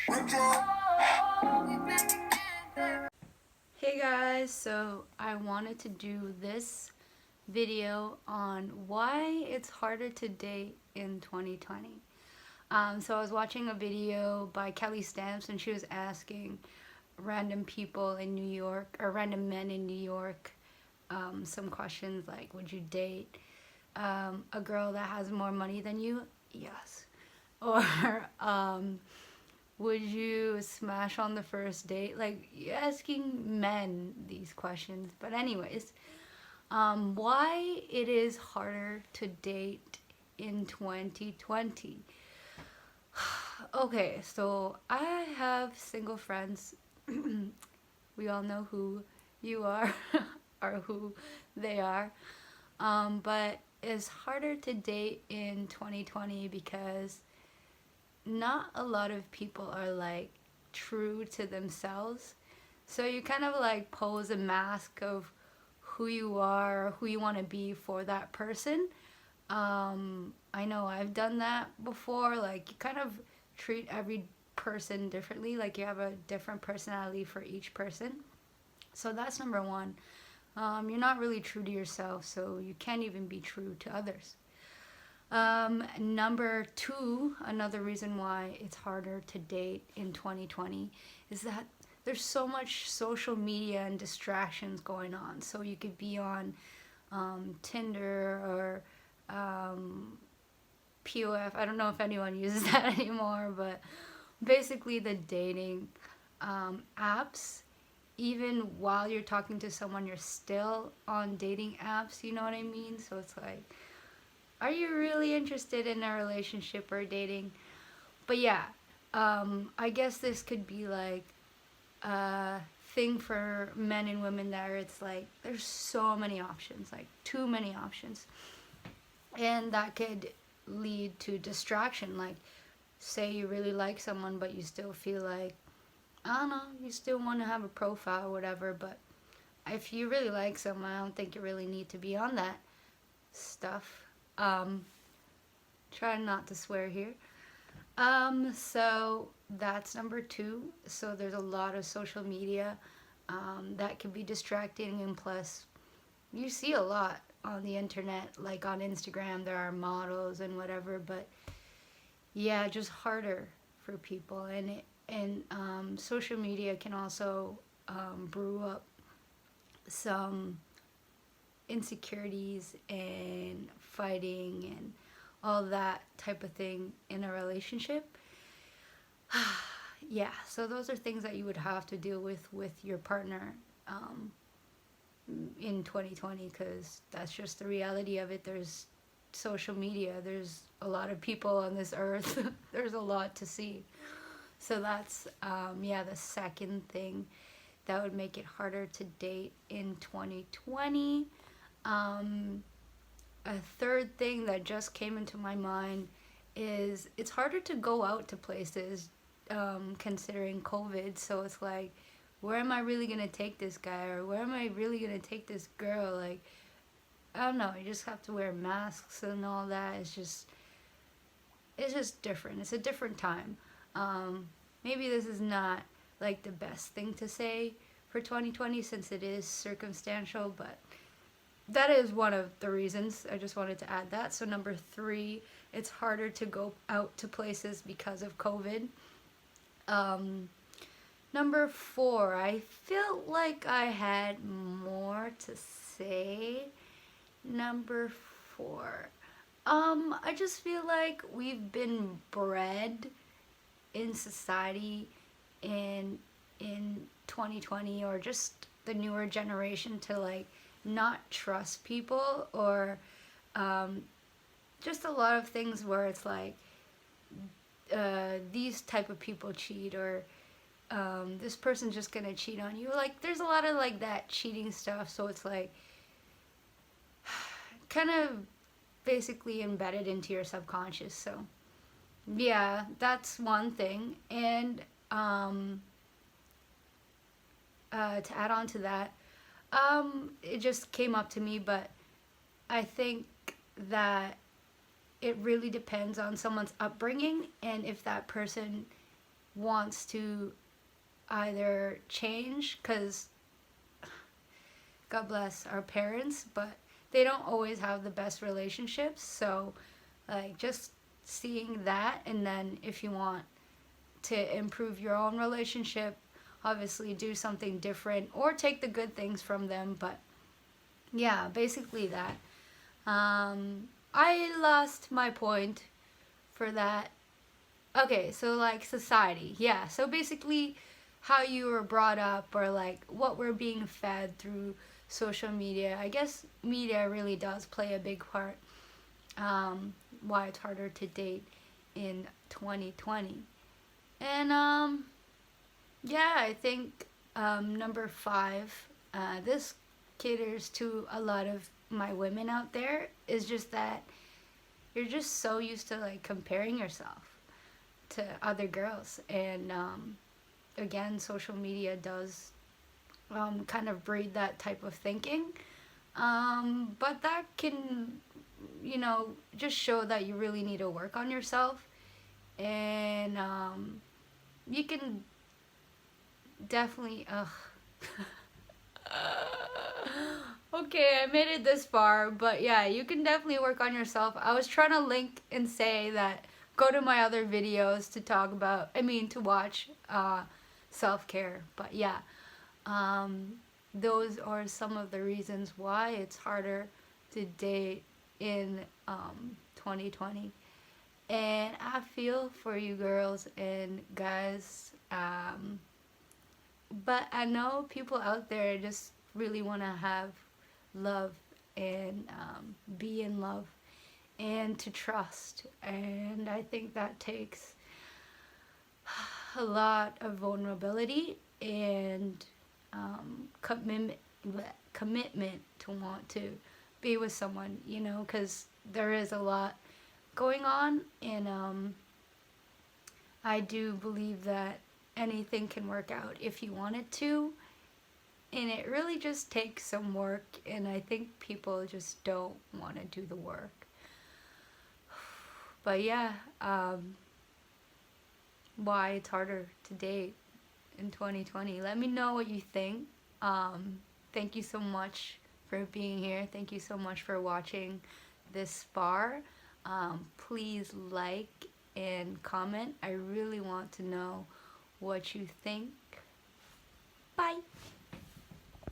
Hey guys, so I wanted to do this video on why it's harder to date in 2020. So I was watching a video by Kelly Stamps and she was asking random people in New York, or random men in New York, some questions like, would you date a girl that has more money than you? Yes. Or would you smash on the first date? Like, you're asking men these questions. But anyways, why it is harder to date in 2020. Okay, so I have single friends. We all know who you are or who they are. But it's harder to date in 2020 because not a lot of people are like true to themselves. So you kind of like pose a mask of who you are or who you want to be for that person. I know I've done that before. Like, you kind of treat every person differently. Like, you have a different personality for each person. So that's number one. You're not really true to yourself, so you can't even be true to others. Number two, another reason why it's harder to date in 2020 is that there's so much social media and distractions going on. So you could be on Tinder or POF. I don't know if anyone uses that anymore, but basically the dating apps. Even while you're talking to someone, you're still on dating apps. You know what I mean? So it's like, are you really interested in a relationship or dating? But yeah, I guess this could be like a thing for men and women that it's like there's so many options, like too many options, and that could lead to distraction. Like, say you really like someone, but you still feel like, I don't know, you still want to have a profile or whatever, but if you really like someone, I don't think you really need to be on that stuff. Try not to swear here. So that's number two. So there's a lot of social media that can be distracting, and plus, you see a lot on the internet, like on Instagram, there are models and whatever, but yeah, just harder for people, and social media can also brew up some insecurities and fighting and all that type of thing in a relationship. Yeah, so those are things that you would have to deal with your partner in 2020, because that's just the reality of it. There's social media, there's a lot of people on this earth. There's a lot to see. So that's yeah, the second thing that would make it harder to date in 2020. A third thing that just came into my mind is it's harder to go out to places considering COVID. So it's like, where am I really going to take this guy, or where am I really going to take this girl? Like, I don't know, you just have to wear masks and all that. It's just different. It's a different time. Maybe this is not like the best thing to say for 2020 since it is circumstantial, but that is one of the reasons. I just wanted to add that. So number three, it's harder to go out to places because of COVID. Number four, I felt like I had more to say. Number four, I just feel like we've been bred in society in 2020, or just the newer generation, to like not trust people, or just a lot of things where it's like these type of people cheat, or this person's just gonna cheat on you. Like, there's a lot of like that cheating stuff, so it's like kind of basically embedded into your subconscious. So yeah, that's one thing. And to add on to that, it just came up to me, but I think that it really depends on someone's upbringing, and if that person wants to either change, because God bless our parents, but they don't always have the best relationships. So, like, just seeing that, and then if you want to improve your own relationship, obviously do something different or take the good things from them. But yeah, basically that. I lost my point for that. Okay, so like society, yeah. So basically, how you were brought up, or like what we're being fed through social media. I guess media really does play a big part. Why it's harder to date in 2020. And yeah, I think number five, this caters to a lot of my women out there, is just that you're just so used to like comparing yourself to other girls. And again, social media does kind of breed that type of thinking. But that can, just show that you really need to work on yourself. And you can definitely, okay, I made it this far, but yeah, you can definitely work on yourself. I was trying to link and say that go to my other videos to talk about, to watch self-care. But yeah, those are some of the reasons why it's harder to date in 2020. And I feel for you girls and guys. But I know people out there just really want to have love and be in love and to trust. And I think that takes a lot of vulnerability and commitment to want to be with someone, because there is a lot going on. And I do believe that anything can work out if you want it to. And it really just takes some work, and I think people just don't want to do the work. But yeah, why it's harder to date in 2020. Let me know what you think. Thank you so much for being here. Thank you so much for watching this far. Please like and comment. I really want to know what you think. Bye.